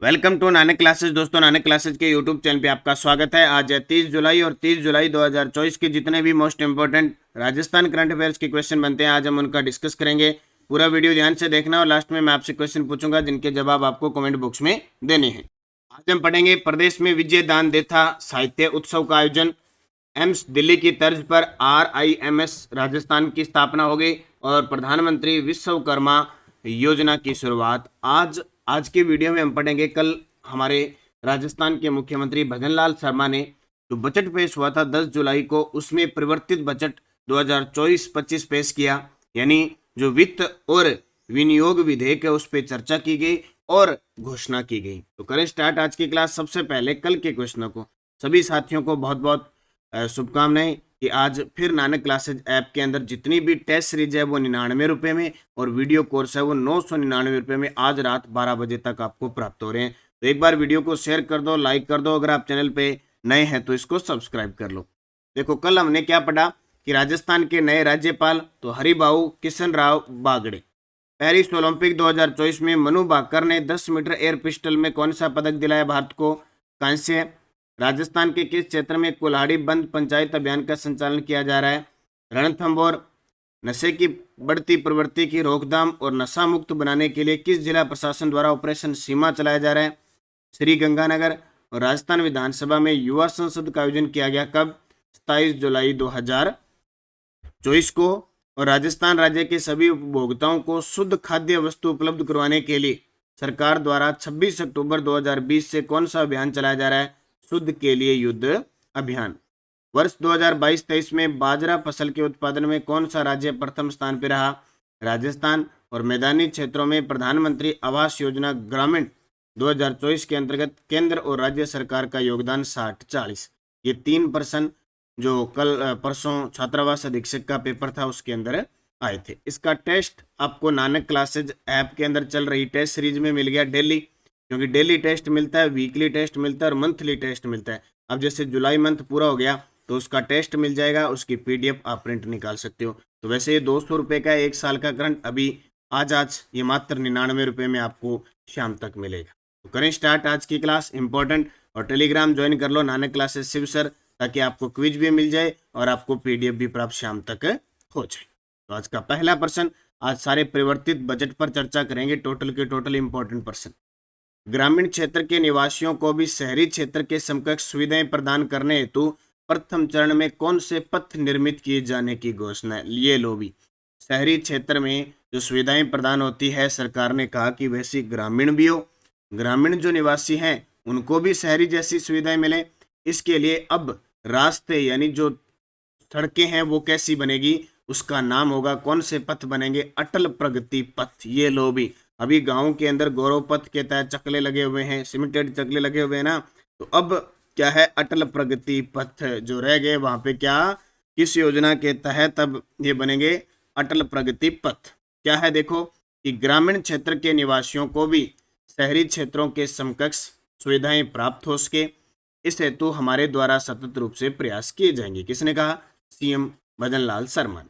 Welcome to Nanak classes. दोस्तों, Nanak classes के YouTube channel पे आपका स्वागत है। आज है 30 जुलाई और 30 जुलाई 2024 के जितने भी most important Rajasthan current affairs के क्वेश्चन बनते हैं, आज हम उनका डिस्कस करेंगे। पूरा वीडियो ध्यान से देखना और लास्ट में मैं आपसे क्वेश्चन पूछूंगा जिनके जवाब आपको कमेंट बॉक्स में देने हैं। आज हम पढ़ेंगे प्रदेश में विजय दान देथा साहित्य उत्सव का आयोजन। एम्स दिल्ली की तर्ज पर RIMS राजस्थान की स्थापना हो गई और प्रधानमंत्री विश्वकर्मा योजना की शुरुआत। आज की वीडियो में हम पढ़ेंगे कल हमारे राजस्थान के मुख्यमंत्री भजनलाल शर्मा ने जो बजट पेश हुआ था 10 जुलाई को, उसमें परिवर्तित बजट 2024-25 पेश किया। यानी जो वित्त और विनियोग विधेयक है उस पर चर्चा की गई और घोषणा की गई। तो करें स्टार्ट आज की क्लास। सबसे पहले कल के क्वेश्चनों को सभी साथियों को बहुत बहुत शुभकामनाएं कि आज फिर नानक क्लासेज ऐप के अंदर जितनी भी टेस्ट सीरीज है वो 99 रुपये में और वीडियो कोर्स है वो 999 रुपये में आज रात 12 बजे तक आपको प्राप्त हो रहे हैं। तो एक बार वीडियो को शेयर कर दो, लाइक कर दो। अगर आप चैनल पे नए हैं तो इसको सब्सक्राइब कर लो। देखो, कल हमने क्या पढ़ा कि राजस्थान के नए राज्यपाल तो हरिभाऊ किशन राव बागड़े। पेरिस ओलंपिक 2024 में मनु भाकर ने 10 मीटर एयर पिस्टल में कौन सा पदक दिलाया भारत को? कांस्य। राजस्थान के किस क्षेत्र में कुल्हाड़ी बंद पंचायत अभियान का संचालन किया जा रहा है? रणथंभौर। नशे की बढ़ती प्रवृत्ति की रोकथाम और नशा मुक्त बनाने के लिए किस जिला प्रशासन द्वारा ऑपरेशन सीमा चलाया जा रहा है? श्री गंगानगर। और राजस्थान विधानसभा में युवा संसद का आयोजन किया गया कब? 27 जुलाई 2024 को। और राजस्थान राज्य के सभी उपभोक्ताओं को शुद्ध खाद्य वस्तु उपलब्ध करवाने के लिए सरकार द्वारा 26 अक्टूबर 2020 से कौन सा अभियान चलाया जा रहा है? शुद्ध के लिए युद्ध अभियान। वर्ष 2022-23 में बाजरा फसल के उत्पादन में कौन सा राज्य प्रथम स्थान पर रहा? राजस्थान। और मैदानी क्षेत्रों में प्रधानमंत्री आवास योजना ग्रामीण 2024 के अंतर्गत केंद्र और राज्य सरकार का योगदान 60-40। ये 3% जो कल परसों छात्रावास अधीक्षक का पेपर था उसके अंदर आए थे। इसका टेस्ट आपको नानक क्लासेज ऐप के अंदर चल रही टेस्ट सीरीज में मिल गया डेली, क्योंकि डेली टेस्ट मिलता है, वीकली टेस्ट मिलता है और मंथली टेस्ट मिलता है। अब जैसे जुलाई मंथ पूरा हो गया तो उसका टेस्ट मिल जाएगा, उसकी PDF आप प्रिंट निकाल सकते हो। तो वैसे ये 200 रुपये का एक साल का करंट अभी आज ये मात्र 99 रुपये में आपको शाम तक मिलेगा। तो करें स्टार्ट आज की क्लास। इंपॉर्टेंट और टेलीग्राम ज्वाइन कर लो नानक क्लासेस शिव सर, ताकि आपको क्विज भी मिल जाए और आपको PDF भी प्राप्त शाम तक हो जाए। तो आज का पहला प्रश्न, आज सारे परिवर्तित बजट पर चर्चा करेंगे, टोटल के टोटल इंपॉर्टेंट प्रश्न। ग्रामीण क्षेत्र के निवासियों को भी शहरी क्षेत्र के समकक्ष सुविधाएं प्रदान करने हेतु प्रथम चरण में कौन से पथ निर्मित किए जाने की घोषणा है? ये लो भी, शहरी क्षेत्र में जो सुविधाएं प्रदान होती है सरकार ने कहा कि वैसी ग्रामीण भी हो, ग्रामीण जो निवासी हैं उनको भी शहरी जैसी सुविधाएं मिले। इसके लिए अब रास्ते यानी जो सड़कें हैं वो कैसी बनेगी, उसका नाम होगा, कौन से पथ बनेंगे? अटल प्रगति पथ। ये लो भी, अभी गांव के अंदर गौरव पथ के तहत चकले लगे हुए हैं, सीमेंटेड चकले लगे हुए हैं ना, तो अब क्या है, अटल प्रगति पथ जो रह गए वहां पे क्या, किस योजना के तहत अब ये बनेंगे? अटल प्रगति पथ। क्या है देखो कि ग्रामीण क्षेत्र के निवासियों को भी शहरी क्षेत्रों के समकक्ष सुविधाएं प्राप्त हो सके, इस हेतु हमारे द्वारा सतत रूप से प्रयास किए जाएंगे। किसने कहा? CM भजनलाल शर्मा।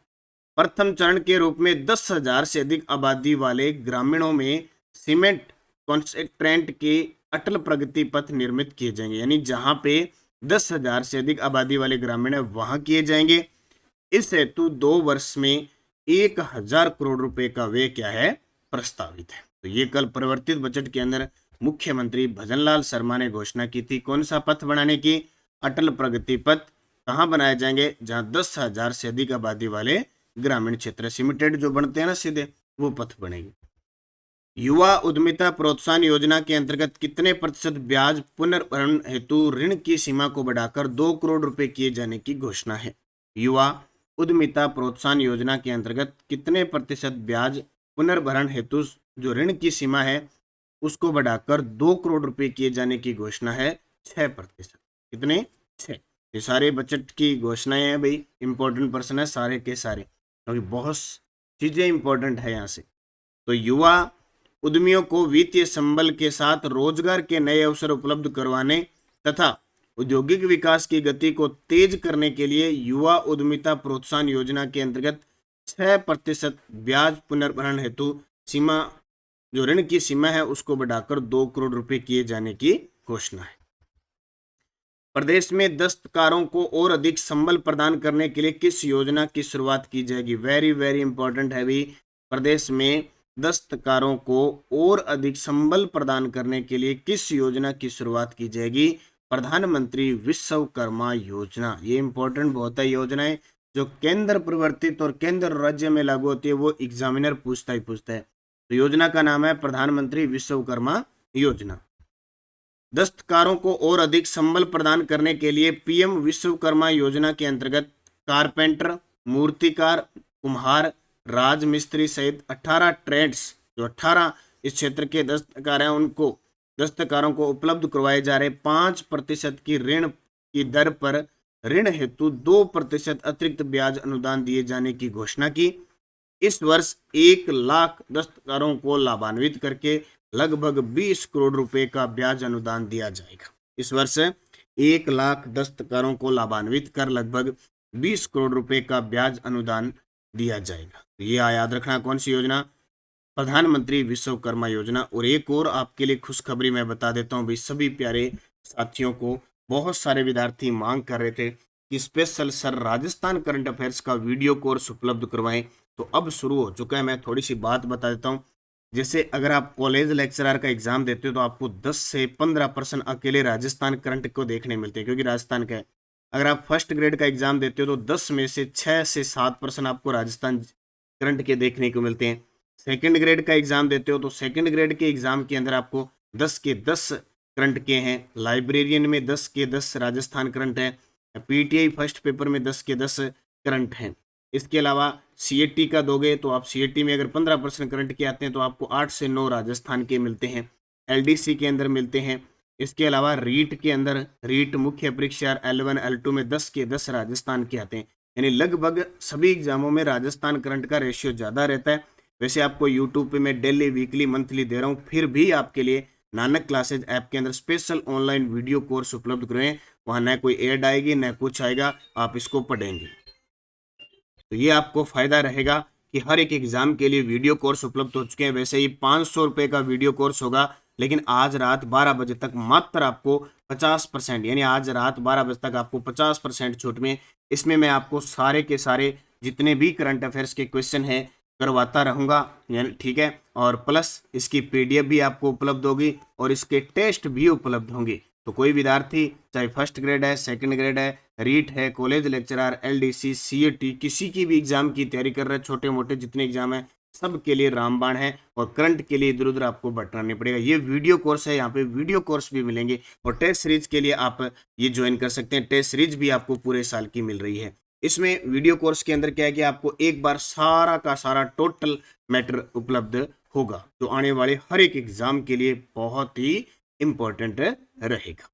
प्रथम चरण के रूप में 10,000 से अधिक आबादी वाले ग्रामीणों में सीमेंट कॉन्सेंट्रेंट के अटल प्रगति पथ निर्मित किए जाएंगे। यानी जहां पे 10,000 से अधिक आबादी वाले ग्रामीण है वहां किए जाएंगे। इस हेतु 2 वर्ष में 1,000 करोड़ रुपए का व्यय क्या है, प्रस्तावित है। तो ये कल परिवर्तित बजट के अंदर मुख्यमंत्री भजनलाल शर्मा ने घोषणा की थी। कौन सा पथ बनाने की? अटल प्रगति पथ। कहाँ बनाए जाएंगे? जहां 10,000 से अधिक आबादी वाले ग्रामीण क्षेत्र, सीमेंटेड जो बनते हैं ना सीधे, वो पथ बनेगी। युवा उद्यमिता प्रोत्साहन योजना के अंतर्गत कितने प्रतिशत ब्याज पुनर्भरण हेतु ऋण की सीमा को बढ़ाकर 2 करोड़ रुपए किए जाने की घोषणा है? युवा उद्यमिता प्रोत्साहन योजना के अंतर्गत कितने प्रतिशत ब्याज पुनर्भरण हेतु जो ऋण की सीमा है उसको बढ़ाकर 2 करोड़ रुपए किए जाने की घोषणा है? 6%। कितने? 6। ये सारे बजट की घोषणाएं हैं भाई, इंपॉर्टेंट पर्सन है सारे के सारे, क्योंकि बहुत चीजें इंपॉर्टेंट है यहाँ से। तो युवा उद्यमियों को वित्तीय संबल के साथ रोजगार के नए अवसर उपलब्ध करवाने तथा औद्योगिक विकास की गति को तेज करने के लिए युवा उद्यमिता प्रोत्साहन योजना के अंतर्गत 6% ब्याज पुनर्भरण हेतु सीमा जो ऋण की सीमा है उसको बढ़ाकर 2 करोड़ रुपए किए जाने की घोषणा है। प्रदेश में दस्तकारों को और अधिक संबल प्रदान करने के लिए किस योजना की शुरुआत की जाएगी? वेरी वेरी इंपॉर्टेंट है भी। प्रदेश में दस्तकारों को और अधिक संबल प्रदान करने के लिए किस योजना की शुरुआत की जाएगी? प्रधानमंत्री विश्वकर्मा योजना। ये इंपॉर्टेंट बहुत है। योजनाएं जो केंद्र प्रवर्तित और केंद्र राज्य में लागू होती है वो एग्जामिनर पूछता है। तो योजना का नाम है प्रधानमंत्री विश्वकर्मा योजना। दस्तकारों को और अधिक संबल प्रदान करने के लिए पीएम विश्वकर्मा योजना के अंतर्गत कारपेंटर, मूर्तिकार, कुम्हार, राजमिस्त्री सहित 18 ट्रेड्स, जो 18 इस क्षेत्र के दस्तकार हैं उनको दस्तकारों को उपलब्ध करवाए जा रहे 5% की ऋण की दर पर ऋण हेतु 2% अतिरिक्त ब्याज अनुदान दिए जाने की घोषणा की। इस वर्ष 1 लाख दस्तकारों को लाभान्वित करके लगभग 20 करोड़ रुपए का ब्याज अनुदान दिया जाएगा। इस वर्ष 1 लाख दस्तकारों को लाभान्वित कर लगभग 20 करोड़ रुपए का ब्याज अनुदान दिया जाएगा। तो ये याद रखना कौन सी योजना? प्रधानमंत्री विश्वकर्मा योजना। और एक और आपके लिए खुशखबरी मैं बता देता हूँ भाई सभी प्यारे साथियों को। बहुत सारे विद्यार्थी मांग कर रहे थे कि special sir Rajasthan current affairs का वीडियो कोर्स उपलब्ध करवाएं, तो अब शुरू हो चुका है। मैं थोड़ी सी बात बता देता हूँ। जैसे अगर आप कॉलेज लेक्चरर का एग्जाम देते हो तो आपको 10 से 15% अकेले राजस्थान करंट को देखने मिलते हैं, क्योंकि राजस्थान का है। अगर आप फर्स्ट ग्रेड का एग्जाम देते हो तो 10 में से 6 से 7% आपको राजस्थान करंट के देखने को मिलते हैं। सेकंड ग्रेड का एग्जाम देते हो तो सेकंड ग्रेड के एग्जाम के अंदर आपको 10 के 10 करंट के हैं। लाइब्रेरियन में 10 के 10 राजस्थान करंट है। पीटीआई फर्स्ट पेपर में 10 के 10 करंट हैं। इसके अलावा सीएटी का दोगे तो आप सीएटी में अगर 15% करंट के आते हैं तो आपको 8 से 9 राजस्थान के मिलते हैं, एलडीसी के अंदर मिलते हैं। इसके अलावा रीट के अंदर, रीट मुख्य परीक्षा L1 L2 में 10 के 10 राजस्थान के आते हैं। यानी लगभग सभी एग्जामों में राजस्थान करंट का रेशियो ज़्यादा रहता है। वैसे आपको यूट्यूब पे मैं डेली, वीकली, मंथली दे रहा हूँ, फिर भी आपके लिए नानक क्लासेज ऐप के अंदर स्पेशल ऑनलाइन वीडियो कोर्स उपलब्ध करें। वहाँ न कोई एड आएगी न कुछ आएगा, आप इसको पढ़ेंगे तो ये आपको फायदा रहेगा कि हर एक एग्जाम के लिए वीडियो कोर्स उपलब्ध हो चुके हैं। वैसे ही 500 रुपये का वीडियो कोर्स होगा, लेकिन आज रात 12 बजे तक मात्र आपको 50%, यानी आज रात 12 बजे तक आपको 50% छूट में इसमें मैं आपको सारे के सारे जितने भी करंट अफेयर्स के क्वेश्चन हैं करवाता रहूँगा, यानी ठीक है। और प्लस इसकी पीडीएफ भी आपको उपलब्ध होगी और इसके टेस्ट भी उपलब्ध होंगे। तो कोई विद्यार्थी चाहे फर्स्ट ग्रेड है, सेकंड ग्रेड है, रीट है, कॉलेज लेक्चरर, एलडीसी, सीएटी, किसी की भी एग्जाम की तैयारी कर रहे हैं, छोटे मोटे जितने एग्जाम है सबके लिए रामबाण है। और करंट के लिए इधर उधर आपको भटकना नहीं पड़ेगा। ये वीडियो कोर्स है, यहाँ पे वीडियो कोर्स भी मिलेंगे। और टेस्ट सीरीज के लिए आप ये ज्वाइन कर सकते हैं। टेस्ट सीरीज भी आपको पूरे साल की मिल रही है। इसमें वीडियो कोर्स के अंदर क्या है कि आपको एक बार सारा का सारा टोटल मैटर उपलब्ध होगा, जो आने वाले हर एक एग्जाम के लिए बहुत ही इंपॉर्टेंट रहेगा।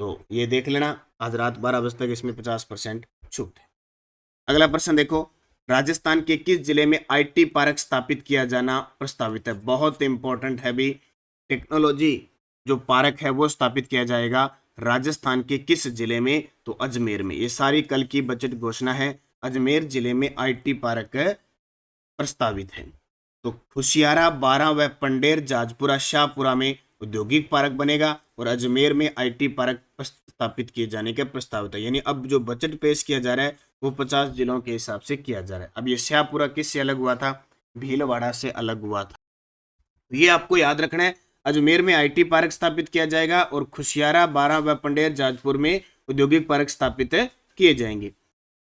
तो ये देख लेना, आज रात 12 बजे तक इसमें 50% छूट है। अगला प्रश्न देखो, राजस्थान के किस जिले में आईटी पार्क स्थापित किया जाना प्रस्तावित है? बहुत इंपॉर्टेंट है भी। टेक्नोलॉजी जो पार्क है वो स्थापित किया जाएगा राजस्थान के किस जिले में? तो अजमेर में। ये सारी कल की बजट घोषणा है। अजमेर जिले में आईटी पार्क प्रस्तावित है। तो खुशियारा, बारा व पंडेर, जाजपुरा, शाहपुरा में औद्योगिक पार्क बनेगा और अजमेर में आईटी पार्क स्थापित किए जाने के प्रस्तावित है। यानी अब जो बजट पेश किया जा रहा है वो 50 जिलों के हिसाब से किया जा रहा है। अब ये शाहपुरा किससे अलग हुआ था? भीलवाड़ा से अलग हुआ था। ये आपको याद रखना है। अजमेर में आईटी पार्क स्थापित किया जाएगा और खुशियारा, बारा व पंडेर, जाजपुर में औद्योगिक पार्क स्थापित किए जाएंगे।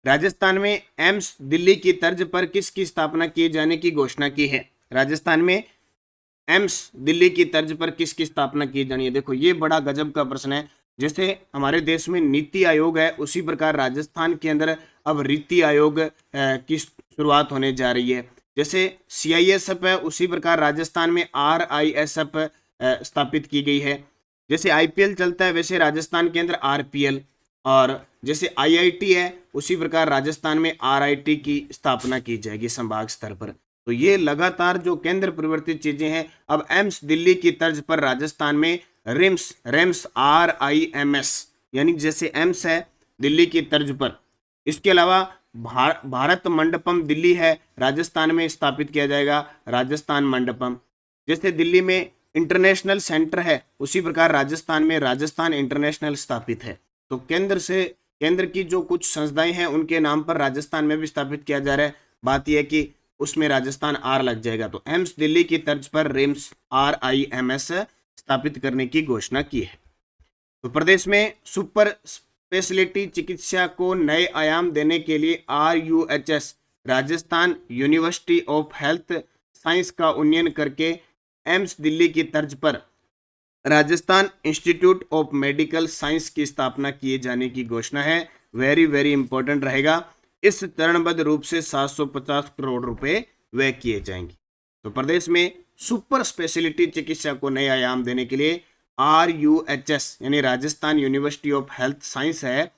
राजस्थान में एम्स दिल्ली की तर्ज पर किसकी स्थापना किए जाने की घोषणा की है? राजस्थान में एम्स दिल्ली की तर्ज पर किसकी स्थापना की जानी है? देखो ये बड़ा गजब का प्रश्न है। जैसे हमारे देश में नीति आयोग है, उसी प्रकार राजस्थान के अंदर अब रीति आयोग की शुरुआत होने जा रही है। जैसे CISF है, उसी प्रकार राजस्थान में RISF स्थापित की गई है। जैसे IPL चलता है वैसे राजस्थान के अंदर RPL, और जैसे IIT है उसी प्रकार राजस्थान में RIT की स्थापना की जाएगी संभाग स्तर पर। तो ये लगातार जो केंद्र प्रवर्तित चीजें हैं। अब एम्स दिल्ली की तर्ज पर राजस्थान में रेम्स RIMS, यानी जैसे एम्स है दिल्ली की तर्ज पर। इसके अलावा भारत मंडपम दिल्ली है, राजस्थान में स्थापित किया जाएगा राजस्थान मंडपम। जैसे दिल्ली में इंटरनेशनल सेंटर है, उसी प्रकार राजस्थान में राजस्थान इंटरनेशनल स्थापित है। तो केंद्र की जो कुछ संस्थाएं हैं उनके नाम पर राजस्थान में भी स्थापित किया जा रहा है। बात यह है कि उसमें राजस्थान आर लग जाएगा। तो एम्स दिल्ली की तर्ज पर रिम्स RIMS स्थापित करने की घोषणा की है। तो प्रदेश में सुपर स्पेशलिटी चिकित्सा को नए आयाम देने के लिए RUHS Rajasthan university of health science का उन्नयन करके एम्स दिल्ली की तर्ज पर Rajasthan institute of medical science की स्थापना किए जाने की घोषणा है। वेरी वेरी इंपॉर्टेंट रहेगा। इस चरणबद्ध रूप से 750 करोड़ रुपए व्यय किए जाएंगे। तो प्रदेश में सुपर स्पेशलिटी चिकित्सा को नए आयाम देने के लिए RUHS यानी Rajasthan university of health science है,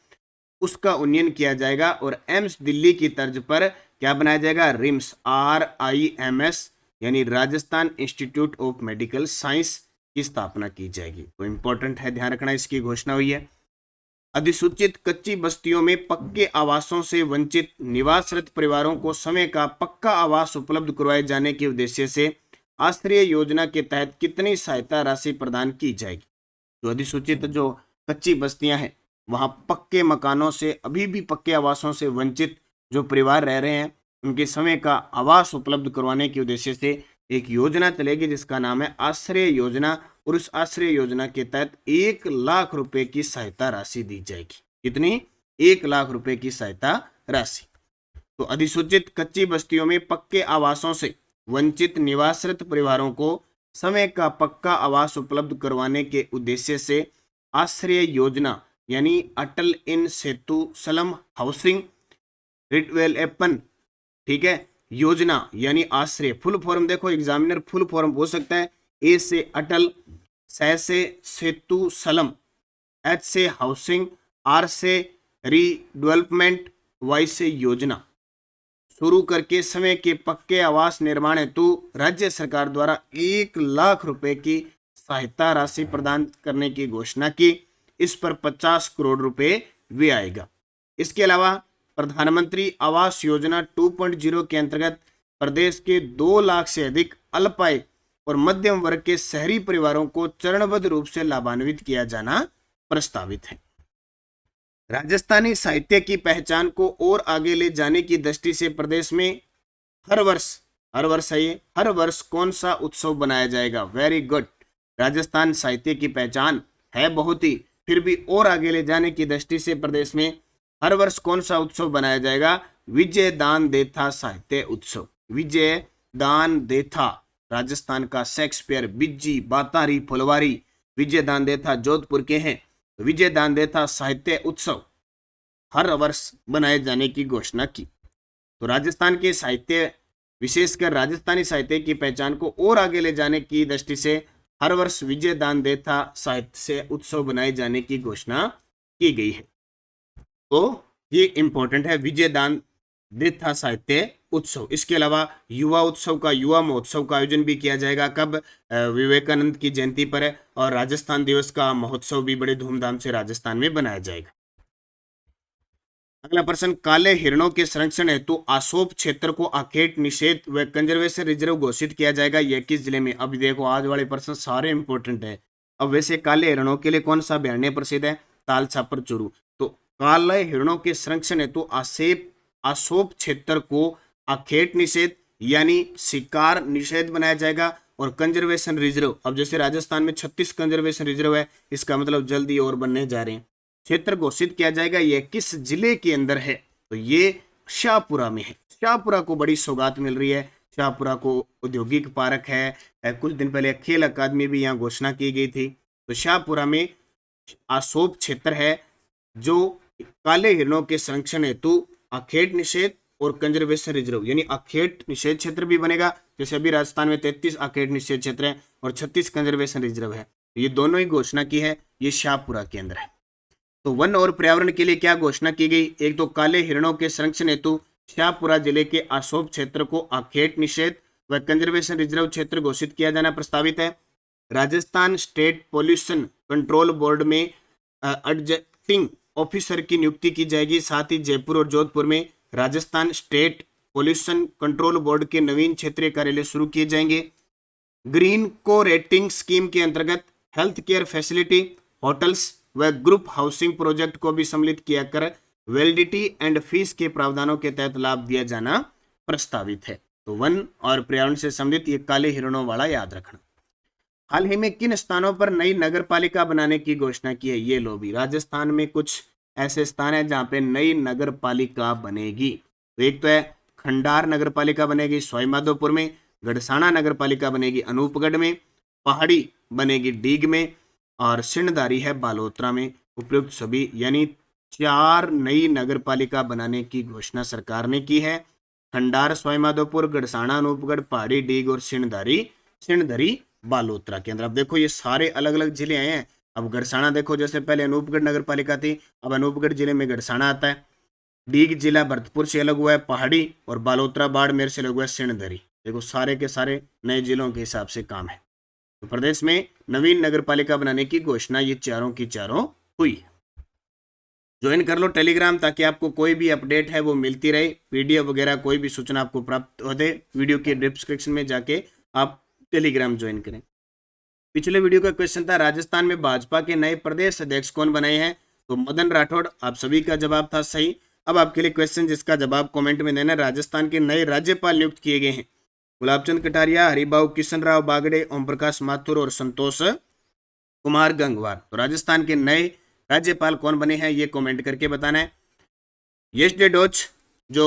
उसका उन्नयन किया जाएगा और एम्स दिल्ली की तर्ज पर क्या बनाया जाएगा, रिम्स RIMS यानी Rajasthan institute of medical science की स्थापना की जाएगी। तो इंपॉर्टेंट है, ध्यान रखना, इसकी घोषणा हुई है। अधिसूचित कच्ची बस्तियों में पक्के आवासों से वंचित निवासरत परिवारों को समय का पक्का आवास उपलब्ध करवाए जाने के उद्देश्य से आश्रय योजना के तहत कितनी सहायता राशि प्रदान की जाएगी। जो अधिसूचित जो कच्ची बस्तियां हैं, वहां पक्के मकानों से, अभी भी पक्के आवासों से वंचित जो परिवार रह रहे हैं, उनके समय का आवास उपलब्ध करवाने के उद्देश्य से एक योजना चलेगी जिसका नाम है आश्रय योजना, और उस आश्रय योजना के तहत 1 लाख रुपए की सहायता राशि दी जाएगी। कितनी? 1 लाख रुपए की सहायता राशि। तो अधिसूचित कच्ची बस्तियों में पक्के आवासों से वंचित निवासरत परिवारों को समय का पक्का आवास उपलब्ध करवाने के उद्देश्य से आश्रय योजना यानी अटल इन सेतु सलम हाउसिंग रिडेवलपमेंट, ठीक है, योजना यानी आश्रय। फुल फॉर्म देखो, एग्जामिनर फुल फॉर्म हो सकता है। ए से अटल, से सेतु सलम, H से हाउसिंग, R से रीडेवलपमेंट, Y से योजना, शुरू करके समय के पक्के आवास निर्माण हेतु राज्य सरकार द्वारा 1 लाख रुपए की सहायता राशि प्रदान करने की घोषणा की। इस पर 50 करोड़ रुपए व्यय आएगा। इसके अलावा प्रधानमंत्री आवास योजना 2.0 के अंतर्गत प्रदेश के 2 लाख से अधिक अल्पाय और मध्यम वर्ग के शहरी परिवारों को चरणबद्ध रूप से लाभान्वित किया जाना प्रस्तावित है। राजस्थानी साहित्य की पहचान को और आगे ले जाने की दृष्टि से प्रदेश में हर वर्ष कौन सा उत्सव बनाया जाएगा? Very good. राजस्थान साहित्य की पहचान है बहुत ही, फिर भी और आगे ले जाने की दृष्टि से प्रदेश में हर वर्ष कौन सा उत्सव बनाया जाएगा? विजय दान देथा साहित्य उत्सव। विजय दान देथा, राजस्थान का शेक्सपियर, बिज्जी, बातारी, फुलवारी विजय दान देथा जोधपुर के हैं। विजय दान देथा साहित्य उत्सव हर वर्ष बनाए जाने की घोषणा की। तो राजस्थान के साहित्य, विशेषकर राजस्थानी साहित्य की पहचान को और आगे ले जाने की दृष्टि से हर वर्ष विजय दान देथा साहित्य उत्सव बनाए जाने की घोषणा की गई है। तो ये इंपॉर्टेंट है, विजय दान देथा साहित्य उत्सव। इसके अलावा युवा उत्सव का, युवा महोत्सव का आयोजन भी किया जाएगा। कब? विवेकानंद की जयंती पर है। और राजस्थान दिवस का महोत्सव भी बड़े धूमधाम से राजस्थान में बनाया जाएगा। अगला प्रश्न, काले हिरणों के संरक्षण हेतु आसोप क्षेत्र को आखेट निषेध व कंजर्वेशन रिजर्व घोषित किया जाएगा। यह किस जिले में? अब देखो, आज वाले प्रश्न सारे इंपॉर्टेंट है। अब वैसे काले हिरणों के लिए कौन सा अभयारण्य प्रसिद्ध है? ताल छापर चूरू। तो काले हिरणों के संरक्षण हेतु आसोप क्षेत्र को आखेट निषेध यानी शिकार निषेध बनाया जाएगा। और कंजर्वेशन रिजर्व, अब जैसे राजस्थान में 36 कंजर्वेशन रिजर्व है, इसका मतलब जल्दी और बनने जा रहे हैं। क्षेत्र घोषित किया जाएगा। यह किस जिले के अंदर है? तो ये शाहपुरा में है। शाहपुरा को बड़ी सौगात मिल रही है। शाहपुरा को औद्योगिक पार्क है। कुछ दिन पहले खेल अकादमी भी यहाँ घोषणा की गई थी। तो शाहपुरा में आसोप क्षेत्र है जो काले हिरणों के संरक्षण हेतु आखेट निषेध और कंजर्वेशन रिजर्व यानी आखेट निषेध क्षेत्र भी बनेगा। जैसे अभी राजस्थान में 33 आखेट निषेध क्षेत्र है और 36 कंजर्वेशन रिजर्व है। ये दोनों ही घोषणा की है, ये शाहपुरा के अंदर है। तो वन और पर्यावरण के लिए क्या घोषणा की गई? एक तो काले हिरणों के संरक्षण हेतु शाहपुरा जिले के आसोप क्षेत्र को आखेट निषेध व कंजर्वेशन रिजर्व क्षेत्र घोषित किया जाना प्रस्तावित है। Rajasthan state pollution control board में एडजस्टिंग ऑफिसर की नियुक्ति की जाएगी। साथ ही जयपुर और जोधपुर में Rajasthan state pollution control board के नवीन क्षेत्रीय कार्यालय शुरू किए जाएंगे। ग्रीन को रेटिंग स्कीम के अंतर्गत हेल्थ केयर फैसिलिटी, होटल्स व ग्रुप हाउसिंग प्रोजेक्ट को भी सम्मिलित किया कर वैलिडिटी एंड फीस के प्रावधानों के तहत लाभ दिया जाना प्रस्तावित है। तो वन और पर्यावरण से संबंधित ये काले हिरणों वाला याद रखना। हाल ही में किन स्थानों पर नई नगर पालिका बनाने की घोषणा की है? ये लो भी, राजस्थान में कुछ ऐसे स्थान है जहां पे नई नगर पालिका बनेगी। तो एक तो है खंडार नगर पालिका बनेगी सवाईमाधोपुर में, गड़साना नगर पालिका बनेगी अनूपगढ़ में, पहाड़ी बनेगी डीग में और सिणधारी है बालोतरा में। उपयुक्त सभी यानी 4 नई नगर पालिका बनाने की घोषणा सरकार ने की है। खंडार, सवाईमाधोपुर, गड़साना, अनूपगढ़, पहाड़ी, डीग और सिणधरी बालोतरा के अंदर। अब देखो ये सारे अलग अलग जिले आए हैं। अब गड़साना देखो, जैसे पहले अनूपगढ़ नगर पालिका थी, अब अनूपगढ़ जिले में गड़साना आता है। डीग जिला भरतपुर से अलग हुआ है पहाड़ी, और बालोतरा बाड़मेर से अलग हुआ है सिणधरी। देखो सारे के सारे नए जिलों के हिसाब से काम है। तो प्रदेश में नवीन नगर पालिका बनाने की घोषणा ये चारों की चारों हुई। ज्वाइन कर लो टेलीग्राम, ताकि आपको कोई भी अपडेट है वो मिलती रहे, पीडीएफ वगैरह कोई भी सूचना आपको प्राप्त हो दे। वीडियो के डिस्क्रिप्शन में जाके आप टेलीग्राम ज्वाइन करें। पिछले वीडियो का क्वेश्चन था राजस्थान में भाजपा के नए प्रदेश अध्यक्ष कौन बनाए हैं? तो मदन राठौड़। आप सभी का जवाब था सही। अब आपके लिए क्वेश्चन जिसका जवाब कमेंट में देना। राजस्थान के नए राज्यपाल नियुक्त किए गए हैं गुलाबचंद कटारिया, हरिभाऊ किशन राव बागड़े, ओम प्रकाश माथुर और संतोष कुमार गंगवार। तो राजस्थान के नए राज्यपाल कौन बने हैं ये कमेंट करके बताना है। यश डे डोच जो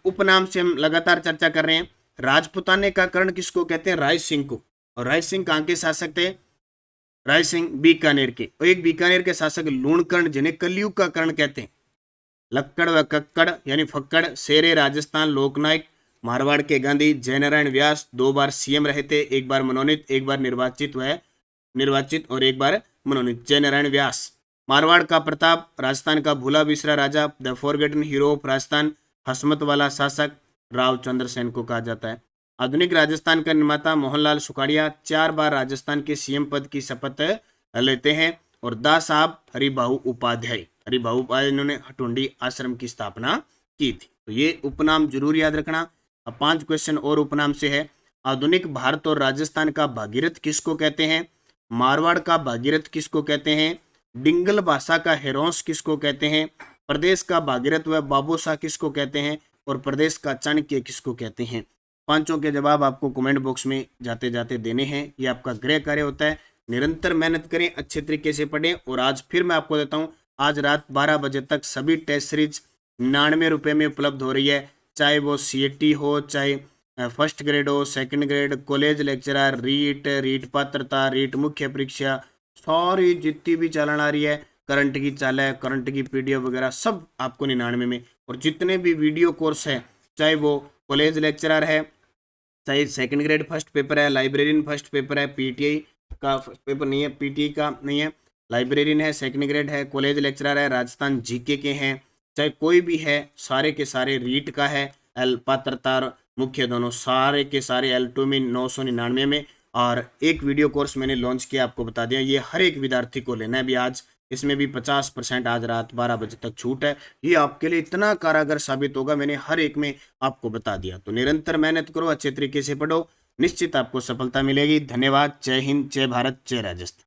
उपनाम से हम लगातार चर्चा कर रहे हैं, राजपुताने का कर्ण किसको कहते हैं? राय सिंह को। और राय सिंह कहाँ के शासक थे? राय सिंह बीकानेर के। और एक बीकानेर के शासक लूणकर्ण, जिन्हें कलयुग का कर्ण कहते हैं। लक्कड़ व कक्कड़ यानी फक्कड़, शेरे राजस्थान लोकनायक, मारवाड़ के गांधी, जयनारायण व्यास 2 बार सीएम रहे थे, 1 बार मनोनीत, 1 बार निर्वाचित और 1 बार मनोनीत। जयनारायण व्यास। मारवाड़ का प्रताप, राजस्थान का भूला बिसरा राजा, the forgotten hero of Rajasthan, हसमत वाला शासक राव चंद्रसेन को कहा जाता है। आधुनिक राजस्थान का निर्माता मोहनलाल सुखाड़िया 4 बार राजस्थान के सीएम पद की शपथ लेते हैं। और दा साहब हरिभाऊ उपाध्याय, इन्होंने हटुंडी आश्रम की स्थापना की थी। तो ये उपनाम जरूर याद रखना। अब 5 क्वेश्चन और उपनाम से है। आधुनिक भारत और राजस्थान का भागीरथ किसको कहते हैं? मारवाड़ का भागीरथ किसको कहते हैं? डिंगल भाषा का हेरोंस किसको कहते हैं? प्रदेश का भागीरथ व बाबूशाह किसको कहते हैं? और प्रदेश का चाणक्य किसको कहते हैं? 5 के जवाब आपको कमेंट बॉक्स में जाते जाते देने हैं। ये आपका गृह कार्य होता है। निरंतर मेहनत करें, अच्छे तरीके से पढ़ें। और आज फिर मैं आपको देता हूँ, आज रात 12 बजे तक सभी टेस्ट सीरीज 99 रुपये में उपलब्ध हो रही है। चाहे वो CAT हो, चाहे फर्स्ट ग्रेड हो, second grade, college lecturer, REET पात्रता, रीट मुख्य परीक्षा, सारी जितनी भी चालान आ रही है, करंट की चाल है, करंट की PDF वगैरह सब आपको 99 में। और जितने भी वीडियो कोर्स है, चाहे वो कॉलेज लेक्चरर है, चाहे सेकंड ग्रेड फर्स्ट पेपर है, लाइब्रेरियन फर्स्ट पेपर है, PTI का फर्स्ट पेपर नहीं है, PTI का नहीं है, लाइब्रेरियन है, सेकंड ग्रेड है, कॉलेज लेक्चरर है, राजस्थान GK के हैं, चाहे कोई भी है, सारे के सारे रीट का है, पात्रता मुख्य दोनों सारे के सारे L2 में 999 में। और एक वीडियो कोर्स मैंने लॉन्च किया, आपको बता दिया, ये हर एक विद्यार्थी को लेना है भी आज। इसमें भी 50% आज रात 12 बजे तक छूट है। ये आपके लिए इतना कारगर साबित होगा, मैंने हर एक में आपको बता दिया। तो निरंतर मेहनत करो, अच्छे तरीके से पढ़ो, निश्चित आपको सफलता मिलेगी। धन्यवाद। जय हिंद, जय भारत, जय राजस्थान।